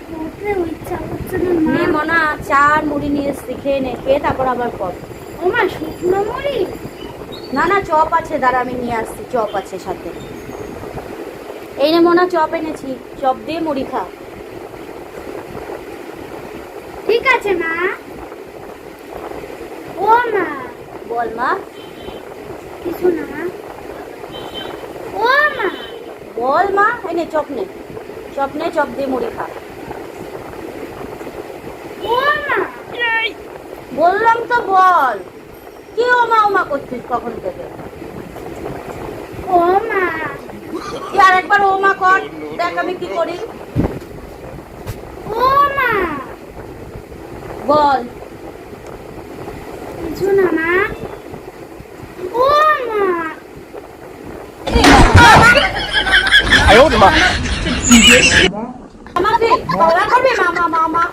পড়তেও ইচ্ছা করছে না মা। নে মনা, চা আর মুড়ি নিয়ে এসছি, খেয়ে নে, খেয়ে তারপর আবার পড়। ও মা, শুকনো মুড়ি? না না, চপ আছে, দাঁড়া আমি নিয়ে আসছি, চপ আছে সাথে। এই নে মনা, চপ এনেছি, চপ দিয়ে মুড়ি খা। ঠিক আছে মা। ও মা। বল মা। কিছু না মা। ও মা। বল মা। এই নে চপ নে, চপ নে, চপ দিয়ে মুড়ি খা। ও মা। বললাম তো বল। কি ওমা ওমা করছিস কখন থেকে? ও মা। তুই আর একবার ওমা কর, দেখ আমি কি করি। ও মা। বল। কিছু না মা। ও মা। আমাকে বলা করবি মামা মামা।